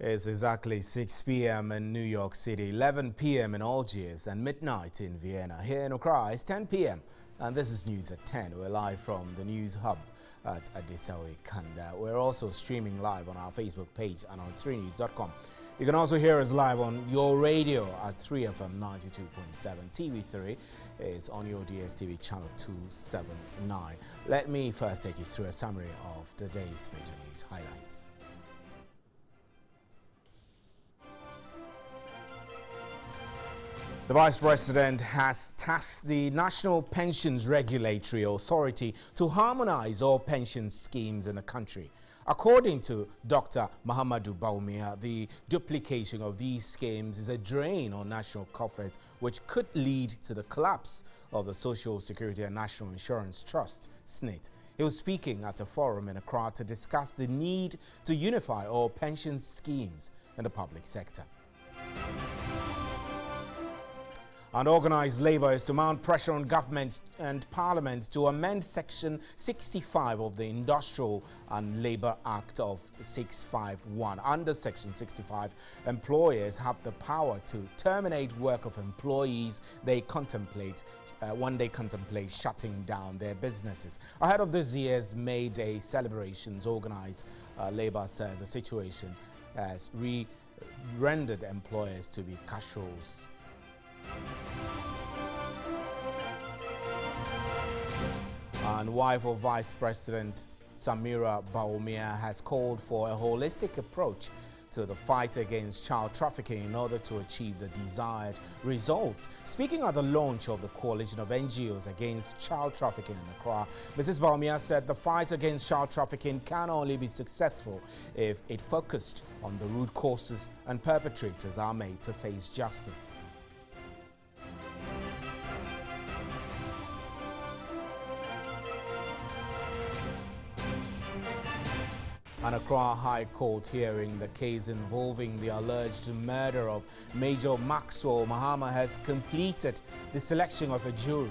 It's exactly 6 p.m. in New York City, 11 p.m. in Algiers, and midnight in Vienna. Here in Accra, it's 10 p.m. and this is News at 10. We're live from the News Hub at Adisawe Kanda. We're also streaming live on our Facebook page and on 3news.com. You can also hear us live on your radio at 3FM 92.7. TV3 is on your DSTV channel 279. Let me first take you through a summary of today's major news highlights. The Vice President has tasked the National Pensions Regulatory Authority to harmonize all pension schemes in the country. According to Dr. Mahamadou Bawumia, the duplication of these schemes is a drain on national coffers, which could lead to the collapse of the Social Security and National Insurance Trust, SSNIT. He was speaking at a forum in Accra to discuss the need to unify all pension schemes in the public sector. And organized labor is to mount pressure on government and parliament to amend Section 65 of the Industrial and Labor Act of 651. Under Section 65, employers have the power to terminate work of employees when they contemplate shutting down their businesses. Ahead of this year's May Day celebrations, organized labor says the situation has rendered employers to be cashews. And wife of Vice President Samira Bawumia has called for a holistic approach to the fight against child trafficking in order to achieve the desired results. Speaking at the launch of the coalition of NGOs against child trafficking in Accra, Mrs. Bawumia said the fight against child trafficking can only be successful if it focused on the root causes and perpetrators are made to face justice. An Accra High Court hearing the case involving the alleged murder of Major Maxwell Mahama has completed the selection of a jury.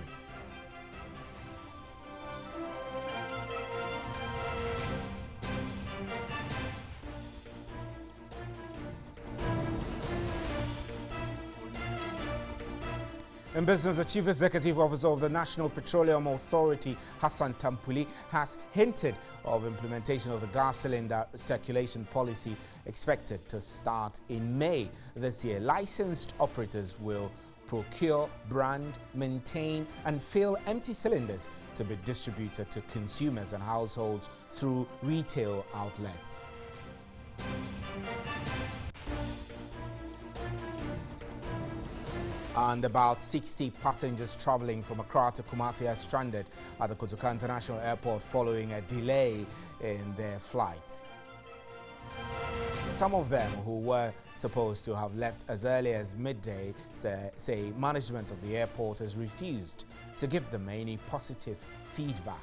In business, the Chief Executive Officer of the National Petroleum Authority, Hassan Tampuli, has hinted of implementation of the gas cylinder circulation policy expected to start in May this year. Licensed operators will procure, brand, maintain and fill empty cylinders to be distributed to consumers and households through retail outlets. And about 60 passengers traveling from Accra to Kumasi are stranded at the Kotoka International Airport following a delay in their flight. Some of them, who were supposed to have left as early as midday, say management of the airport has refused to give them any positive feedback.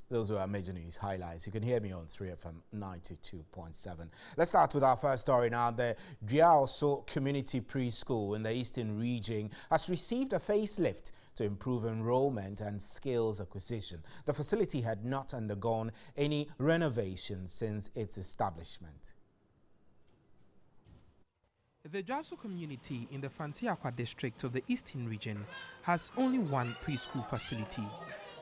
Those are our major news highlights. You can hear me on 3FM 92.7. Let's start with our first story now. The Driaoso Community Preschool in the Eastern Region has received a facelift to improve enrollment and skills acquisition. The facility had not undergone any renovation since its establishment. The Driaoso community in the Fantiakwa district of the Eastern Region has only one preschool facility.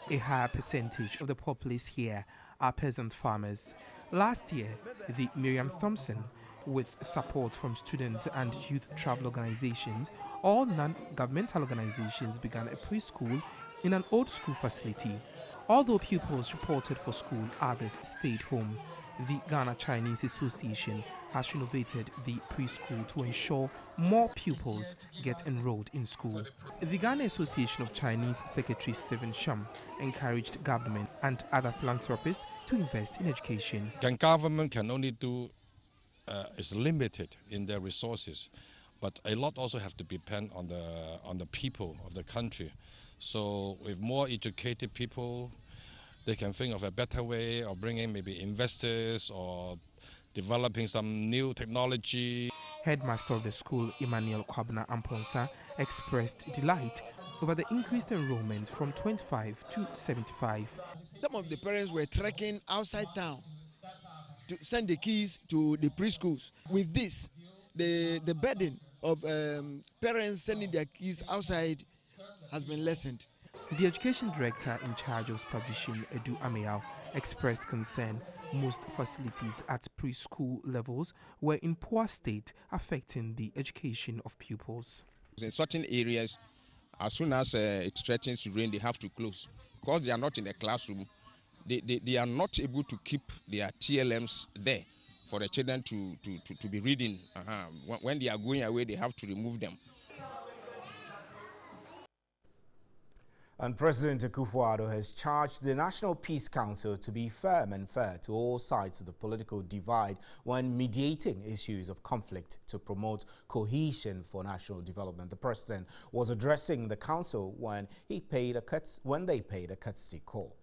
A higher percentage of the populace here are peasant farmers. Last year, the Miriam Thompson, with support from students and youth travel organizations, all non-governmental organizations began a preschool in an old school facility. Although pupils reported for school, others stayed home. The Ghana Chinese Association has renovated the preschool to ensure more pupils get enrolled in school. The Ghana Association of Chinese Secretary Stephen Shum encouraged government and other philanthropists to invest in education. Government can only do is limited in their resources, but a lot also have to depend on the people of the country. So with more educated people, they can think of a better way of bringing maybe investors or developing some new technology. Headmaster of the school, Emmanuel Kwabena Amponsa, expressed delight over the increased enrollment from 25 to 75. Some of the parents were trekking outside town to send the keys to the preschools. With this, the burden of parents sending their keys outside has been lessened. The education director in charge of supervision, Edu Ameao, expressed concern most facilities at preschool levels were in poor state, affecting the education of pupils. In certain areas, as soon as it threatens to rain, they have to close because they are not in the classroom. They are not able to keep their TLMs there for the children to be reading. When they are going away, they have to remove them. And President Akufo-Addo has charged the National Peace Council to be firm and fair to all sides of the political divide when mediating issues of conflict to promote cohesion for national development. The president was addressing the council when they paid a courtesy call.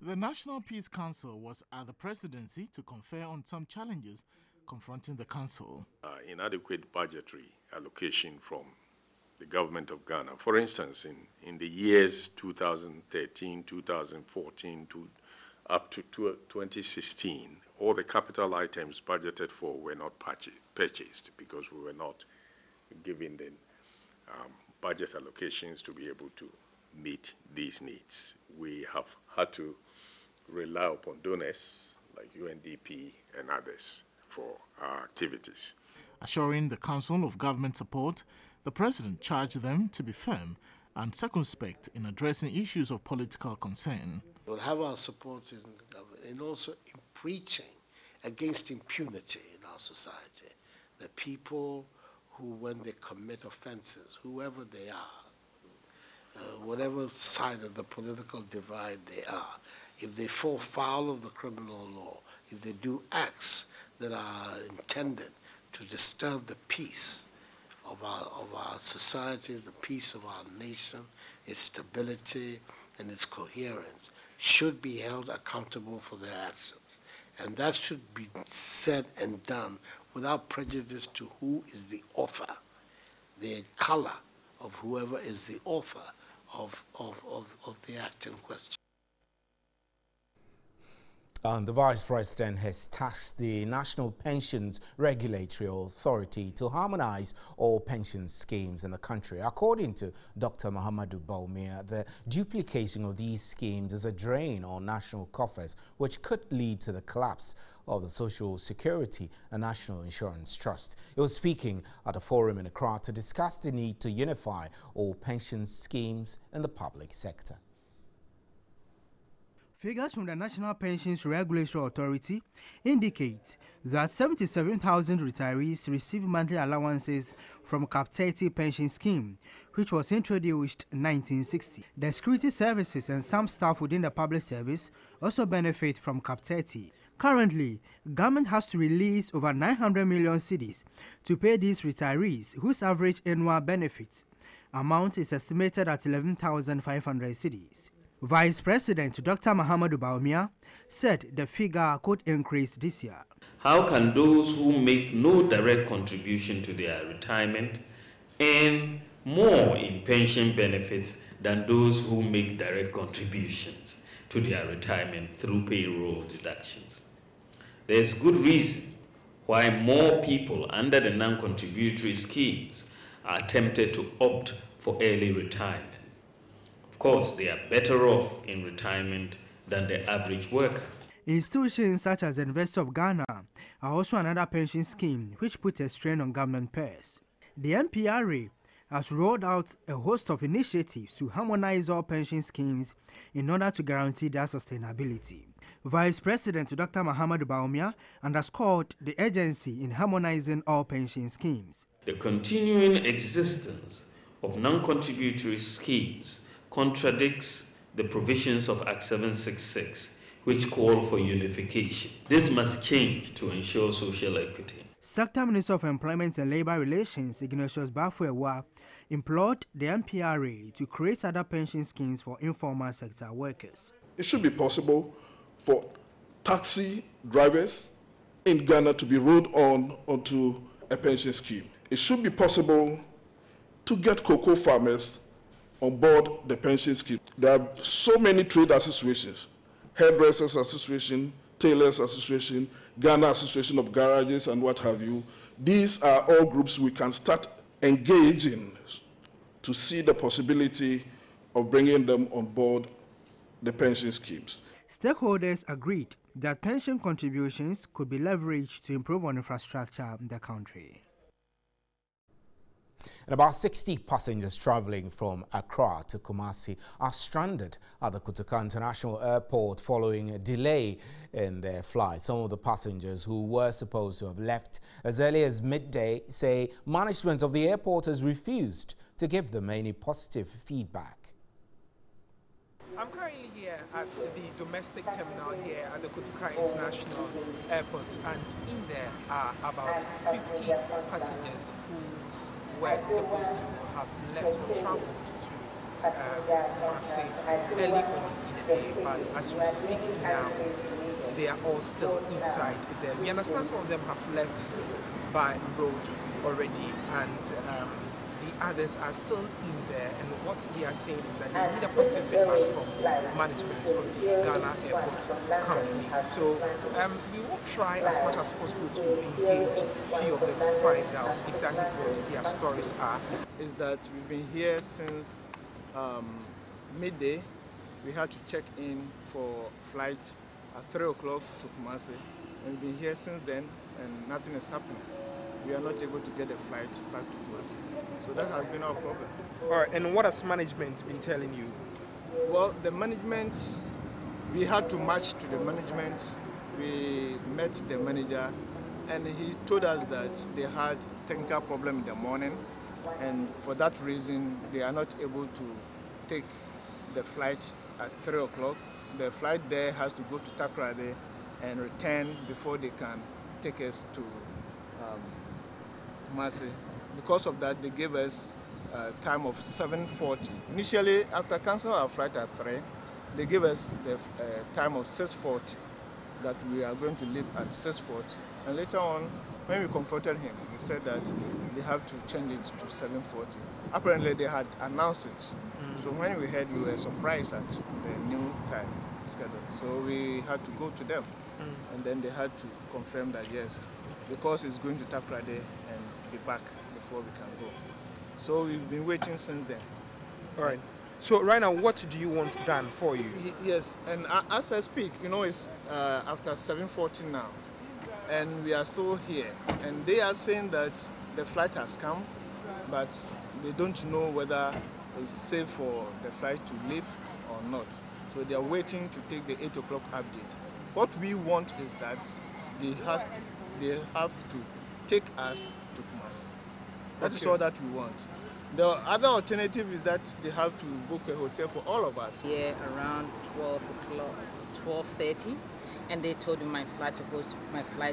The National Peace Council was at the presidency to confer on some challenges confronting the council. Inadequate budgetary allocation from the government of Ghana. For instance, in the years 2013, 2014 to up to 2016, all the capital items budgeted for were not purchased because we were not given the budget allocations to be able to meet these needs. We have had to rely upon donors like UNDP and others for our activities. Assuring the Council of Government support, the President charged them to be firm and circumspect in addressing issues of political concern. They will have our support in the government and also in preaching against impunity in our society. The people who, when they commit offenses, whoever they are, whatever side of the political divide they are, if they fall foul of the criminal law, if they do acts that are intended to disturb the peace of our society, the peace of our nation, its stability and its coherence, should be held accountable for their actions. And that should be said and done without prejudice to who is the author, the color of whoever is the author of the act in question. The Vice President has tasked the National Pensions Regulatory Authority to harmonize all pension schemes in the country. According to Dr. Mahamadou Bawumia, the duplication of these schemes is a drain on national coffers, which could lead to the collapse of the Social Security and National Insurance Trust. He was speaking at a forum in Accra to discuss the need to unify all pension schemes in the public sector. Figures from the National Pensions Regulatory Authority indicate that 77,000 retirees receive monthly allowances from Cap 30 pension scheme, which was introduced in 1960. The security services and some staff within the public service also benefit from Cap 30. Currently, government has to release over 900 million cedis to pay these retirees, whose average annual benefit amount is estimated at 11,500 cedis. Vice President Dr. Mahamadou Bawumia said the figure could increase this year. How can those who make no direct contribution to their retirement earn more in pension benefits than those who make direct contributions to their retirement through payroll deductions? There's good reason why more people under the non-contributory schemes are tempted to opt for early retirement. Of course, they are better off in retirement than the average worker. Institutions such as the University of Ghana are also another pension scheme which put a strain on government purse. The NPRA has rolled out a host of initiatives to harmonize all pension schemes in order to guarantee their sustainability. Vice President Dr. Mahamadou Bawumia underscored the urgency in harmonizing all pension schemes. The continuing existence of non-contributory schemes contradicts the provisions of Act 766, which call for unification. This must change to ensure social equity. Sector Minister of Employment and Labour Relations, Ignatius Bafo-Awuah, implored the NPRA to create other pension schemes for informal sector workers. It should be possible for taxi drivers in Ghana to be rolled onto a pension scheme. It should be possible to get cocoa farmers on board the pension scheme. There are so many trade associations, Hairdressers Association, Tailors Association, Ghana Association of Garages, and what have you. These are all groups we can start engaging to see the possibility of bringing them on board the pension schemes. Stakeholders agreed that pension contributions could be leveraged to improve on infrastructure in the country. And about 60 passengers traveling from Accra to Kumasi are stranded at the Kotoka International Airport following a delay in their flight. Some of the passengers who were supposed to have left as early as midday say management of the airport has refused to give them any positive feedback. I'm currently here at the domestic terminal here at the Kotoka International Airport, and in there are about 50 passengers who were supposed to have left or traveled to Kumasi early on in the day, but as we speak now, they are all still inside there. We understand some of them have left by road already, and the others are still in there, and what they are saying is that they need a positive feedback from management of the Ghana Airport Company. So we will try as much as possible to engage a few of them to find out exactly what their stories are. Is that we've been here since midday. We had to check in for flights at 3 o'clock to Kumasi, and we've been here since then, and nothing is happening. We are not able to get a flight back to Kumasi. So that has been our problem. All right, and what has management been telling you? Well, the management, we had to march to the management. We met the manager, and he told us that they had technical problem in the morning, and for that reason, they are not able to take the flight at 3 o'clock. The flight there has to go to Takoradi and return before they can take us to Kumasi. Because of that, they gave us a time of 7:40. Initially, after canceling our flight at 3, they gave us the time of 6:40, that we are going to leave at 6:40. And later on, when we confronted him, he said that they have to change it to 7:40. Apparently, they had announced it. So when we heard, we were surprised at the new time schedule. So we had to go to them. And then they had to confirm that, yes, because it's going to Takoradi and be back before we can go. So we've been waiting since then. All right. So right now, what do you want done for you? Yes, and as I speak, you know, it's after 7:40 now, and we are still here. And they are saying that the flight has come, but they don't know whether it's safe for the flight to leave or not. So they are waiting to take the 8 o'clock update. What we want is that they have to take us to Kumasi. That is all that we want. The other alternative is that they have to book a hotel for all of us. Yeah, around 12 o'clock, 12:30, and they told me my flight's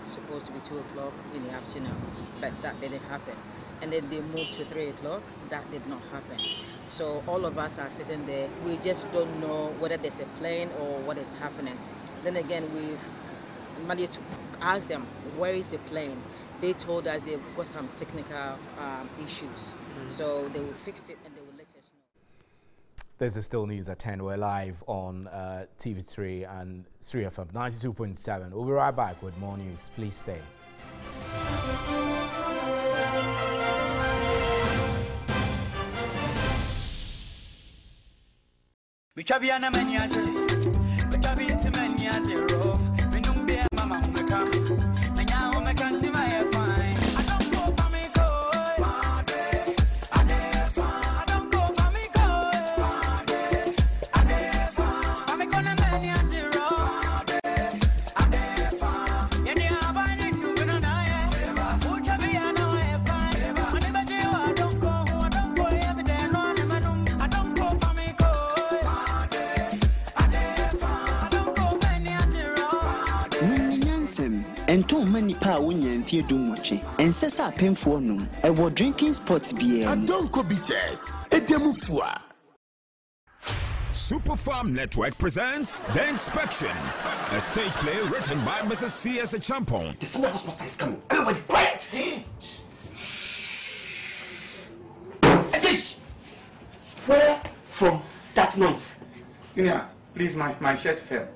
supposed to be 2 o'clock in the afternoon, but that didn't happen. And then they moved to 3 o'clock. That did not happen. So all of us are sitting there. We just don't know whether there's a plane or what is happening. Then again, we've managed to ask them, where is the plane? They told us they've got some technical issues. So they will fix it and they will let us know. This is still news at 10. We're live on TV3 and 3FM 92.7. We'll be right back with more news. Please stay. Ento mani pa wonya mfie dumwoche ensesa apemfo num ewo drinking spots bia Adonko bitters edemufua Superfarm Network presents The Inspection, a stage play written by Mrs. C.S. Champon. The senior hospital is coming. Everybody quiet! Hey! Where from that noise? Senior, please, my shirt fell.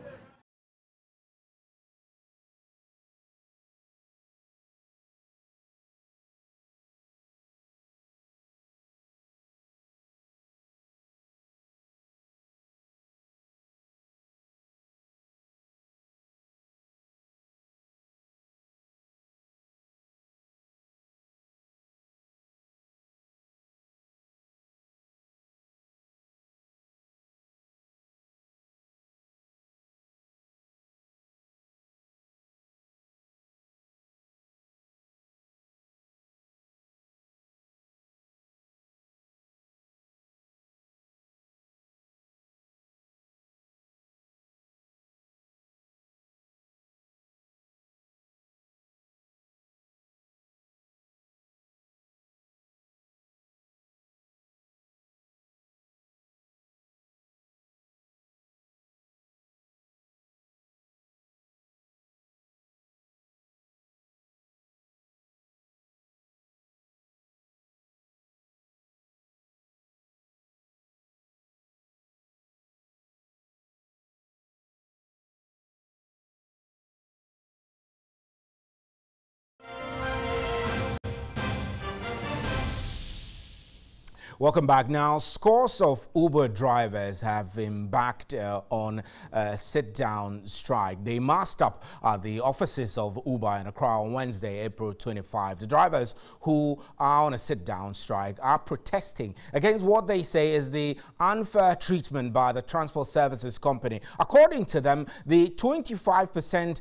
Welcome back. Now, scores of Uber drivers have embarked on a sit-down strike. They massed up at the offices of Uber in Accra on Wednesday, April 25. The drivers who are on a sit-down strike are protesting against what they say is the unfair treatment by the Transport Services Company. According to them, the 25%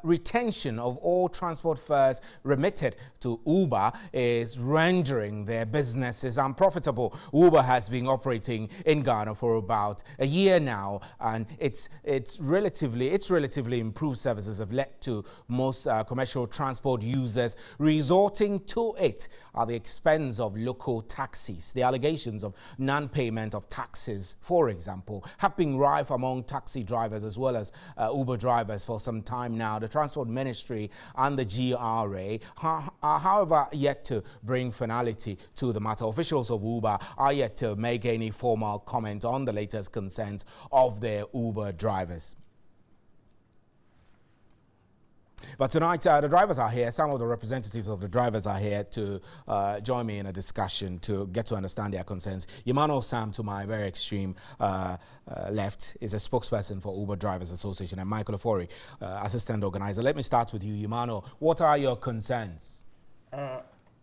retention of all transport fares remitted to Uber is rendering their businesses unprofitable. Uber has been operating in Ghana for about a year now, and its relatively improved services have led to most commercial transport users resorting to it at the expense of local taxis. The allegations of non-payment of taxes, for example, have been rife among taxi drivers as well as Uber drivers for some time now. The Transport Ministry and the GRA are, however, yet to bring finality to the matter. Officials of Uber are yet to make any formal comment on the latest concerns of their Uber drivers. But tonight, the drivers are here. Some of the representatives of the drivers are here to join me in a discussion to get to understand their concerns. Emmanuel Sam, to my very extreme left, is a spokesperson for Uber Drivers Association, and Michael Ofori, assistant organizer. Let me start with you, Emmanuel. What are your concerns?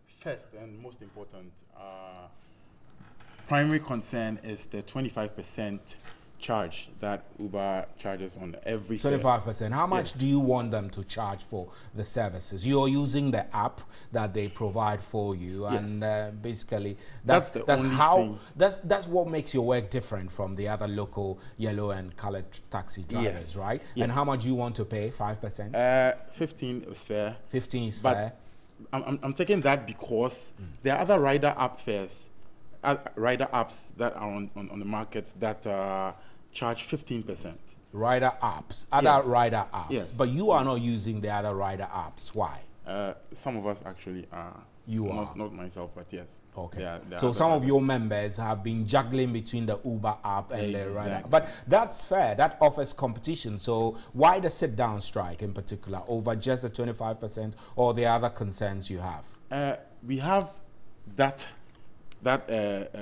First and most important, primary concern is the 25% charge that Uber charges on every 25%. How much do you want them to charge for the services? You're using the app that they provide for you, and basically that's what makes your work different from the other local yellow and colored taxi drivers, right? And how much do you want to pay? 5%? 15 is fair. 15 is fair. I'm taking that because there are other rider app fares. Rider apps that are on the market that charge 15%. Rider apps, other rider apps, but you are not using the other rider apps. Why? Some of us actually are. You are? Not myself, but yes. Okay. So some of your members have been juggling between the Uber app and the rider app. But that's fair. That offers competition. So why the sit-down strike in particular over just the 25% or the other concerns you have? We have that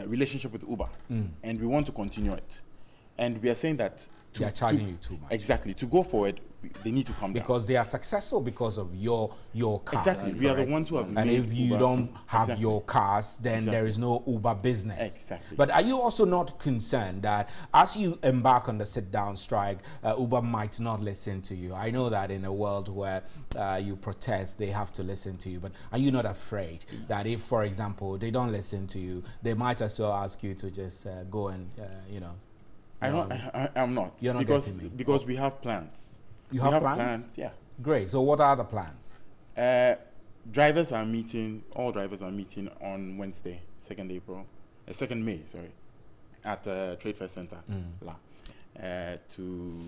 relationship with Uber, and we want to continue it. And we are saying that they are charging you too much. Exactly. To go forward, they need to come down. Because they are successful because of your cars. Exactly. We are the ones who have and made if you Uber don't have your cars, then there is no Uber business. Exactly. But are you also not concerned that as you embark on the sit-down strike, Uber might not listen to you? I know that in a world where you protest, they have to listen to you. But are you not afraid that if, for example, they don't listen to you, they might as well ask you to just go and, you know? I'm not. You're not because we have plans. You have plans? Yeah. Great. So what are the plans? Drivers are meeting, all drivers are meeting on Wednesday, 2nd May, sorry. at the Trade Fair Center to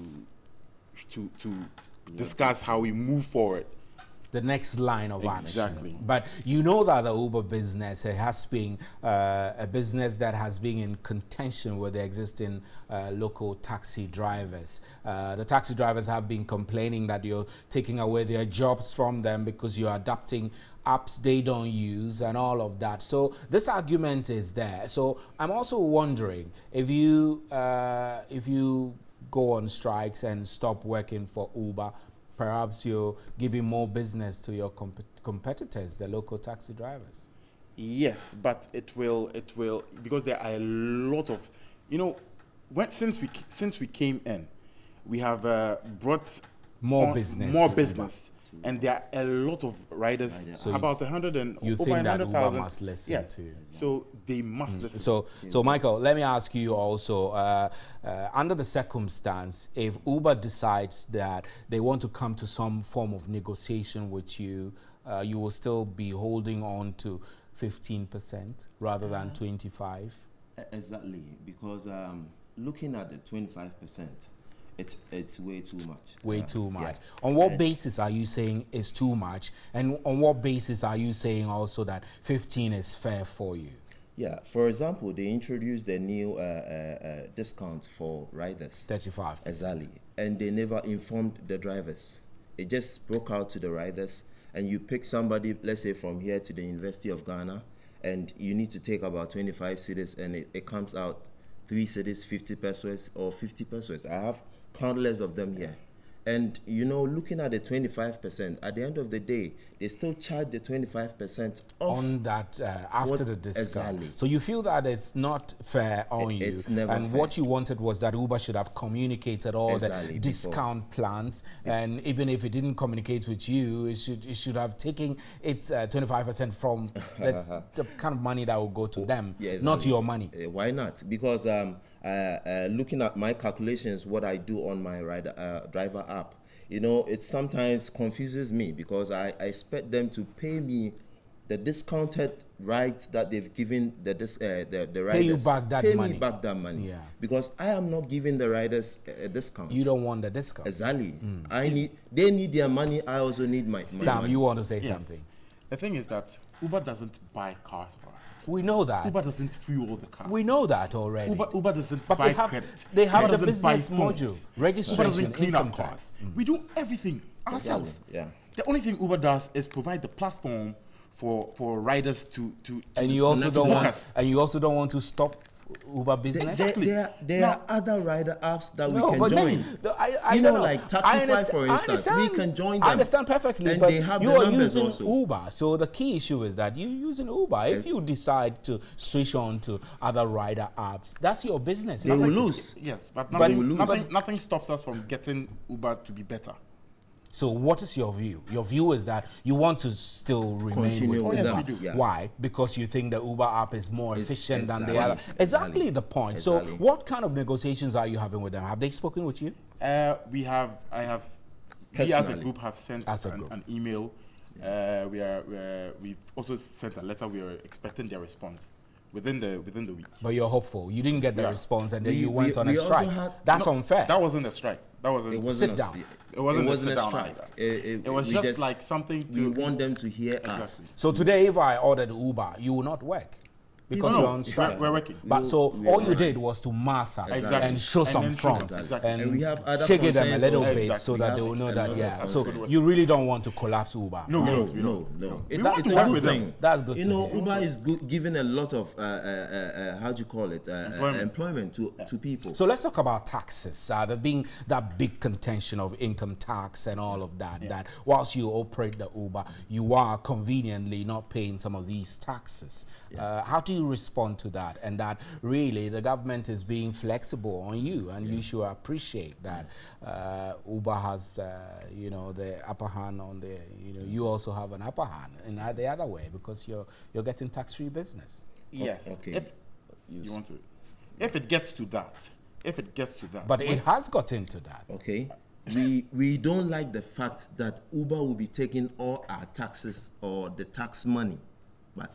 discuss how we move forward. The next line of action. Exactly. But you know that the Uber business has been a business that has been in contention with the existing local taxi drivers. The taxi drivers have been complaining that you're taking away their jobs from them because you're adapting apps they don't use and all of that. So this argument is there. So I'm also wondering if you go on strikes and stop working for Uber, perhaps you're giving more business to your competitors, the local taxi drivers. Yes, but it will because there are a lot of, since we came in, we have brought more business, and there are a lot of riders, so about 100 and you over think that 100,000. Uber must listen to you. So they must listen. So Michael, let me ask you also, under the circumstance, if Uber decides that they want to come to some form of negotiation with you, you will still be holding on to 15% rather than 25%? Exactly, because looking at the 25%, it's way too much. Way too much. Yeah. On what basis are you saying is too much? And on what basis are you saying also that 15 is fair for you? Yeah, for example, they introduced the new discount for riders. 35%. Exactly. And they never informed the drivers. It just broke out to the riders, and you pick somebody, let's say from here to the University of Ghana, and you need to take about 25 cedis, and it comes out 3 cedis, 50 pesos or 50 pesos. I have countless of them here. And looking at the 25%, at the end of the day, they still charge the 25% off on that after the discount. Exactly. So you feel that it's not fair on you. It's never and fair. What you wanted was that Uber should have communicated all the discount plans, and even if it didn't communicate with you, it should have taken its 25% from the kind of money that will go to them, not your money. Why not? Because looking at my calculations, what I do on my driver app, it sometimes confuses me because I expect them to pay me the discounted rides that they've given the riders. Pay you back that money. Pay me back that money. Yeah. Because I am not giving the riders a discount. You don't want the discount. Exactly. They need their money. I also need my money. Sam, you want to say something? The thing is that Uber doesn't buy cars for us. We know that. Uber doesn't fuel the cars. We know that already. Uber doesn't buy credit. They have Uber the business module. Registration, Uber doesn't clean up up cars. We do everything ourselves. Yeah. The only thing Uber does is provide the platform for riders to and you also don't want, and you also don't want to stop Uber business. There are other rider apps that we can join. I don't know. Like Taxify, for instance, we can join them. I understand perfectly, and but they have you the are numbers using also. Uber. So the key issue is that you're using Uber. If you decide to switch on to other rider apps, that's your business. They will lose. Yes, but nothing stops us from getting Uber to be better. So what is your view? Your view is that you want to still remain with Uber. Yes, we do. Yeah. Why? Because you think the Uber app is more efficient than the other. Exactly the point. Exactly. So what kind of negotiations are you having with them? Have they spoken with you? We as a group have sent an email. We've also sent a letter. We are expecting their response within the week. But you're hopeful. You didn't get the response, and then you went on a strike. That's unfair. That wasn't a strike. That wasn't. It wasn't sit down. It wasn't a strike. Either. It was just like something to. We want them to hear us. So today, if I ordered Uber, you will not work because you're on strike. We're working. But all you did was to mass us and show some front and we have other shake them a little also. bit so that they will know that So you really don't want to collapse Uber. No. It's a good thing. That's good. Uber is giving a lot of how do you call it employment to people. So let's talk about taxes. There being that big contention of income tax and all of that. That whilst you operate the Uber, you are conveniently not paying some of these taxes. How do you respond to that? And that really the government is being flexible on you, and you should appreciate that. Uber has the upper hand on the you also have an upper hand in the other way because you're getting tax-free business. Yes. Okay. If you want to, if it gets to that. But it has gotten to that. Okay. We don't like the fact that Uber will be taking all our taxes or the tax money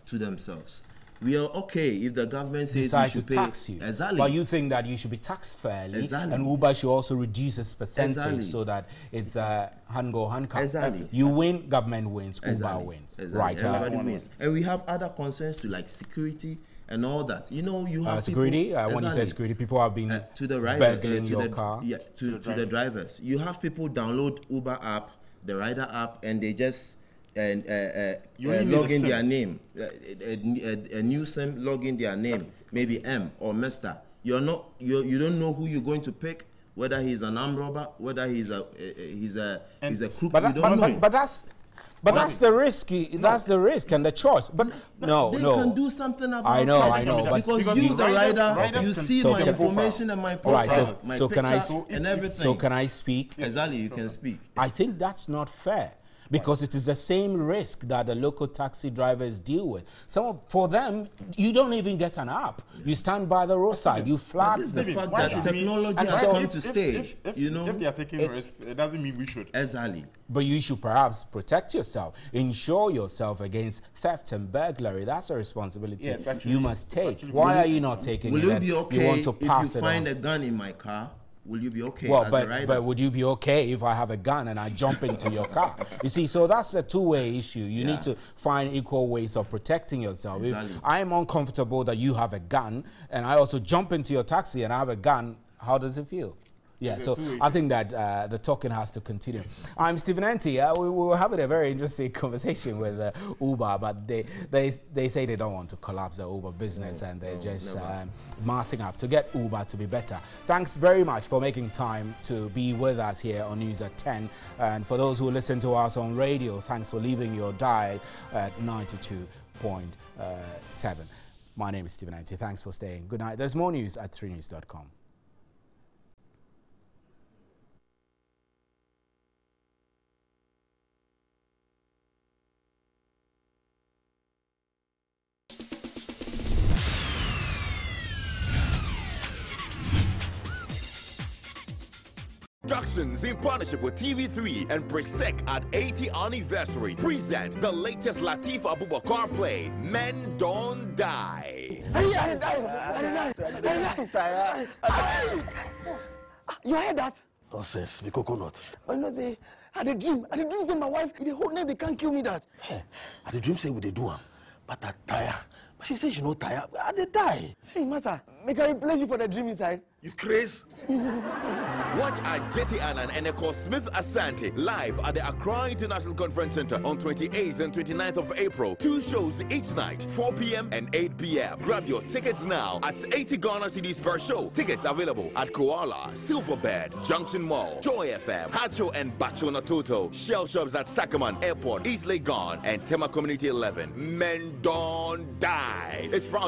to themselves. we are okay if the government says we should to tax you. Exactly. But you think that you should be taxed fairly, exactly. and Uber should also reduce its percentage exactly. so that it's hand go hand come. Exactly. You win, government wins, exactly. Uber wins. Exactly. Right. Everybody wins. And we have other concerns to like security and all that. You know, you have security. People, when you say security, people have been to the right, burgling your car. Yeah, to the drivers. You have people download Uber app, the rider app, and they just log in their name, a new SIM, log in their name, maybe M or Mr. You don't know who you're going to pick, whether he's an armed robber, whether he's a crook. But that's the risk. That's the risk and the choice. But no, they can do something about it. I know. Because you, the rider, you see my information and my profile, my picture and everything. So can I speak? Exactly, you can speak. I think that's not fair. Because it is the same risk that the local taxi drivers deal with. For them, you don't even get an app. You stand by the roadside, you flag the fact that technology has come to stay. If they are taking risks, it doesn't mean we should. Exactly. But you should perhaps protect yourself, insure yourself against theft and burglary. That's a responsibility you must take. Why are you not taking it? Will you be okay if you find a gun in my car? Will you be okay as a rider? But would you be okay if I have a gun and I jump into your car? You see, so that's a two-way issue. You need to find equal ways of protecting yourself. Exactly. If I'm uncomfortable that you have a gun and I also jump into your taxi and I have a gun, how does it feel? Yeah, so I think that the talking has to continue. I'm Stephen Anti. We were having a very interesting conversation with Uber, but they say they don't want to collapse the Uber business and they're just massing up to get Uber to be better. Thanks very much for making time to be with us here on News at 10. And for those who listen to us on radio, thanks for leaving your dial at 92.7. My name is Stephen Anti. Thanks for staying. Good night. There's more news at 3news.com. Productions in partnership with TV3 and Brisec at 80th anniversary present the latest Lateef Abubakar play, Men Don't Die. You heard that? Nonsense, be coconut. I know they had a dream. I had a dream say my wife, the whole night they can't kill me that. Hey, I had a dream say we they do am, but I tire. But she says she no tire. I they die. Hey, master, make I replace you for the dream inside. You crazy? Watch Ajeti Annan and Eko Smith Asante live at the Accra International Conference Center on 28th and 29th of April. 2 shows each night, 4 p.m. and 8 p.m. Grab your tickets now at 80 Ghana cedis per show. Tickets available at Koala, Silverbird, Junction Mall, Joy FM, Hacho and Bacho Natoto. Shell shops at Sacramento Airport, East Legon, and Tema Community 11. Men Don't Die. It's proud